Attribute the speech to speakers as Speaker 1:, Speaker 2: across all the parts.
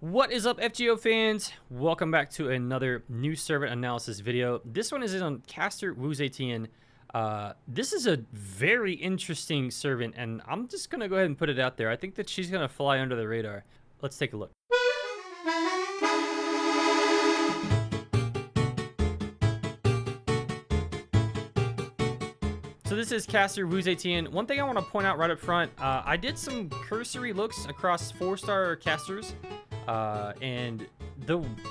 Speaker 1: What is up, FGO fans? Welcome back to another new servant analysis video. This one is on caster Zetian. This is a very interesting servant, and I'm just going to go ahead and put it out there. I think that she's going to fly under the radar. Let's take a look. So this is caster Zetian. One thing I want to point out right up front, I did some cursory looks across 4-star casters. And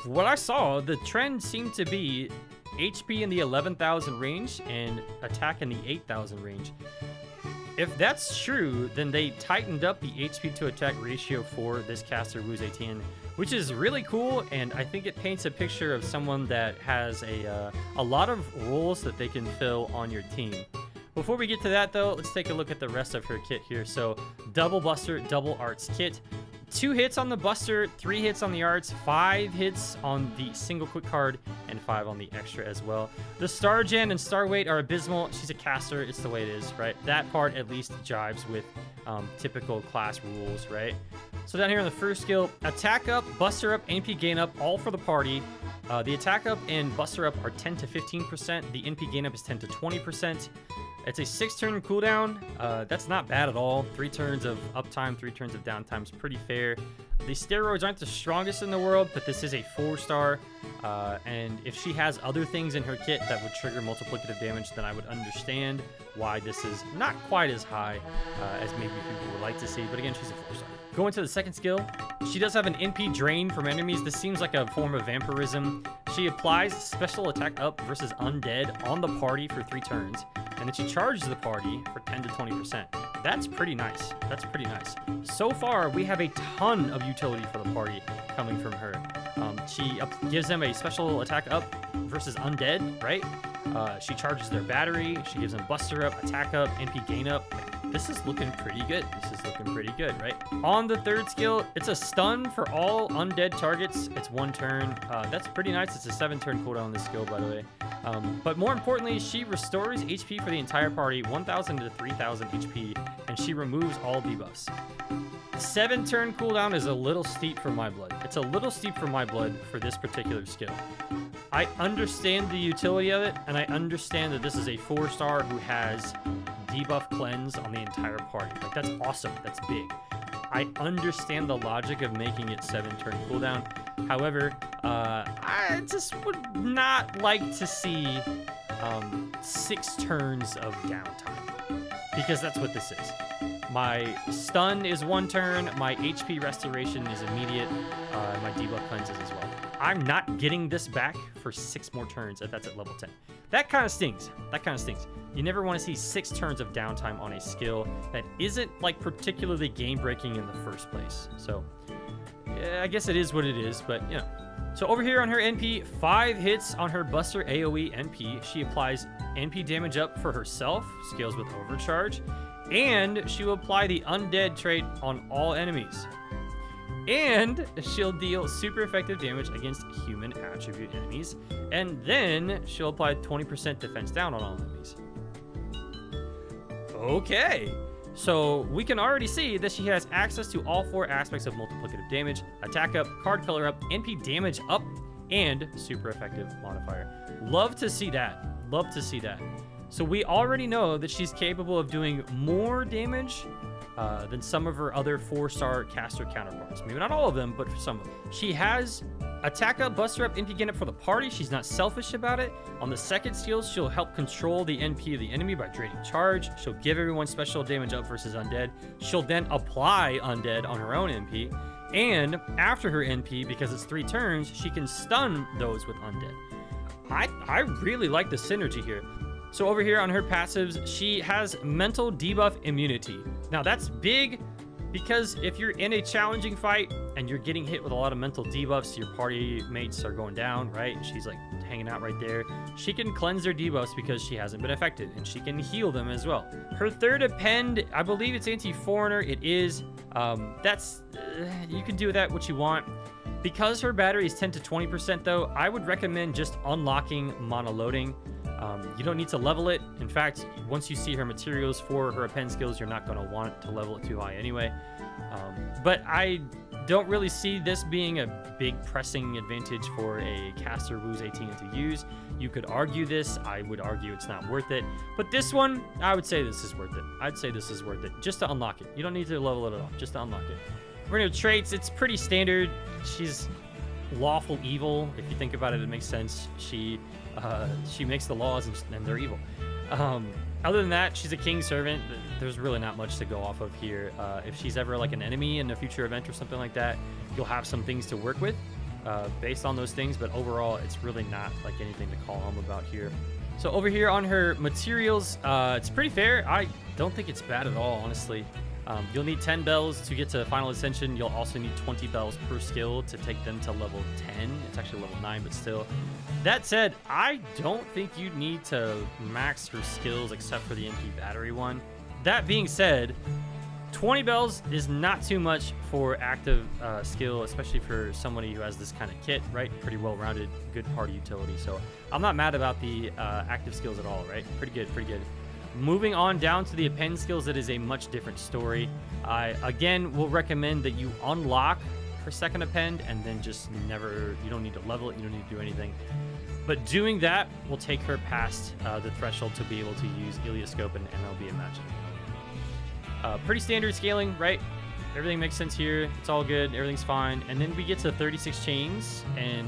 Speaker 1: what I saw, the trend seemed to be HP in the 11,000 range and attack in the 8,000 range. If that's true, then they tightened up the HP to attack ratio for this caster Zetian, which is really cool, and I think it paints a picture of someone that has a lot of roles that they can fill on your team. Before we get to that, though, let's take a look at the rest of her kit here. So, double Buster, double Arts kit. 2 hits on the Buster, 3 hits on the Arts, 5 hits on the single quick card, and 5 on the extra as well. The Star Gen and Star Weight are abysmal. She's a caster. It's the way it is, right? That part at least jives with typical class rules, right? So down here in the first skill, Attack Up, Buster Up, NP Gain Up, all for the party. The Attack Up and Buster Up are 10 to 15%. The NP Gain Up is 10 to 20%. It's a 6-turn cooldown. That's not bad at all. 3 turns of uptime, 3 turns of downtime is pretty fair. The steroids aren't the strongest in the world, but this is a 4-star. And if she has other things in her kit that would trigger multiplicative damage, then I would understand why this is not quite as high as maybe people would like to see. But again, she's a 4-star. Going to the second skill, she does have an NP drain from enemies. This seems like a form of vampirism. She applies special attack up versus undead on the party for 3 turns. And then she charges the party for 10 to 20%. That's pretty nice. That's pretty nice. So far, we have a ton of utility for the party coming from her. She gives them a special attack up versus undead, right? She charges their battery. She gives them Buster Up, Attack Up, NP Gain Up. This is looking pretty good. This is looking pretty good, right? On the third skill, it's a stun for all undead targets. It's 1 turn. That's pretty nice. It's a 7-turn cooldown on this skill, by the way. But more importantly, she restores HP for the entire party, 1,000 to 3,000 HP, and she removes all debuffs. 7-turn cooldown is a little steep for my blood. It's a little steep for my blood for this particular skill. I understand the utility of it, and I understand that this is a 4-star who has debuff cleanse on the entire party. Like, that's awesome. That's big. I understand the logic of making it 7-turn cooldown. However, I just would not like to see 6 turns of downtime, because that's what this is. My stun is 1 turn, my HP restoration is immediate, my debuff cleanses as well. I'm not getting this back for 6 more turns if that's at level 10. That kind of stings. That kind of stings. You never want to see 6 turns of downtime on a skill that isn't like particularly game-breaking in the first place. So, yeah, I guess it is what it is, but you know. So over here on her NP, 5 hits on her Buster AoE NP. She applies NP damage up for herself, scales with Overcharge, and she will apply the Undead trait on all enemies. And she'll deal super effective damage against human attribute enemies. And then she'll apply 20% defense down on all enemies. Okay. So we can already see that she has access to all 4 aspects of multiplicative damage, attack up, card color up, NP damage up, and super effective modifier. Love to see that. Love to see that. So we already know that she's capable of doing more damage than some of her other 4-star caster counterparts. Maybe not all of them, but for some of them. She has Attack Up, Buster Up, NP Gain Up for the party. She's not selfish about it. On the second skill, she'll help control the NP of the enemy by draining charge. She'll give everyone special damage up versus undead. She'll then apply undead on her own NP. And after her NP, because it's 3 turns, she can stun those with undead. I really like the synergy here. So over here on her passives, she has mental debuff immunity. Now that's big because if you're in a challenging fight and you're getting hit with a lot of mental debuffs, your party mates are going down, right? She's like hanging out right there. She can cleanse their debuffs because she hasn't been affected, and she can heal them as well. Her third append, I believe it's anti-foreigner. It is. You can do with that what you want. Because her battery is 10 to 20% though, I would recommend just unlocking monoloading. You don't need to level it. In fact, once you see her materials for her append skills, you're not going to want to level it too high anyway. But I don't really see this being a big pressing advantage for a caster Wu Zetian to use. You could argue this. I would argue it's not worth it. But this one, I would say this is worth it. I'd say this is worth it just to unlock it. You don't need to level it at all, just to unlock it. We're gonna traits. It's pretty standard. She's lawful evil. If you think about it, it makes sense. She makes the laws and they're evil. Other than that, she's a king servant. There's really not much to go off of here. If she's ever like an enemy in a future event or something like that, you'll have some things to work with based on those things. But overall, it's really not like anything to call home about here. So over here on her materials, it's pretty fair. I don't think it's bad at all, honestly. You'll need 10 bells to get to Final Ascension. You'll also need 20 bells per skill to take them to level 10. It's actually level 9, but still. That said, I don't think you need to max her skills except for the MP battery one. That being said, 20 bells is not too much for active skill, especially for somebody who has this kind of kit, right? Pretty well-rounded, good party utility. So I'm not mad about the active skills at all, right? Pretty good, pretty good. Moving on down to the append skills, it is a much different story. I, again, will recommend that you unlock her second append and then just never, you don't need to level it, you don't need to do anything. But doing that will take her past the threshold to be able to use Ilioscope and MLB Imagine. Pretty standard scaling, right? Everything makes sense here. It's all good. Everything's fine. And then we get to 36 chains, and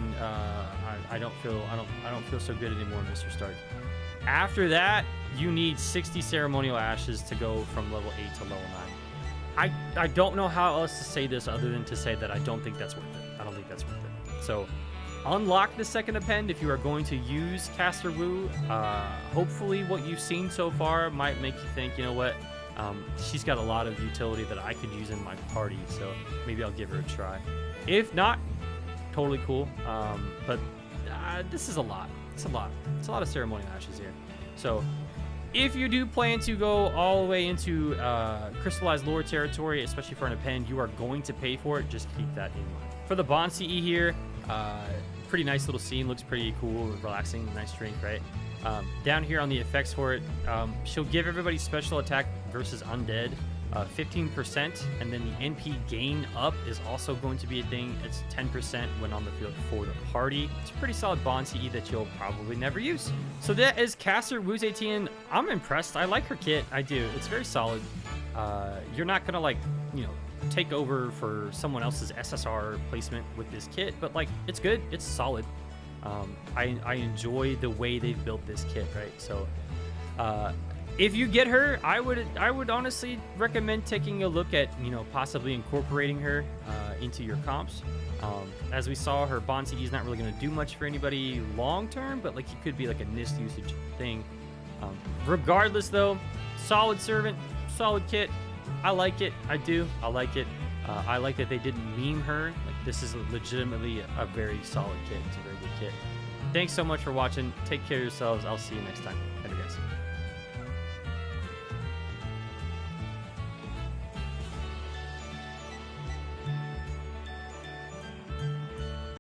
Speaker 1: I don't feel so good anymore, Mr. Stark. After that, you need 60 ceremonial ashes to go from level 8 to level 9. I don't know how else to say this other than to say that I don't think that's worth it. I don't think that's worth it. So unlock the second append if you are going to use Caster Wu. Hopefully what you've seen so far might make you think, you know what, she's got a lot of utility that I could use in my party, so maybe I'll give her a try. If not, totally cool. But this is a lot. It's a lot of ceremonial ashes here. So if you do plan to go all the way into crystallized lore territory, especially for an append, you are going to pay for it. Just keep that in mind. For the Bond CE here, pretty nice little scene. Looks pretty cool, relaxing, nice drink, right? Down here on the effects for it, she'll give everybody special attack versus undead, 15%, and then the NP gain up is also going to be a thing. It's 10% when on the field for the party. It's a pretty solid Bond CE that you'll probably never use. So that is Caster Wu Zetian. I'm impressed. I like her kit. I do. It's very solid. You're not gonna like, you know, take over for someone else's SSR placement with this kit, but like, it's good. It's solid. I enjoy the way they've built this kit, right? So if you get her, I would honestly recommend taking a look at, you know, possibly incorporating her into your comps. As we saw, her Bond CE is not really going to do much for anybody long term, but like it could be like a NIST usage thing. Regardless though, solid servant, solid kit. I like it. I do. I like it. I like that they didn't meme her. Like, this is legitimately a very solid kit. It's a very good kit. Thanks so much for watching. Take care of yourselves. I'll see you next time.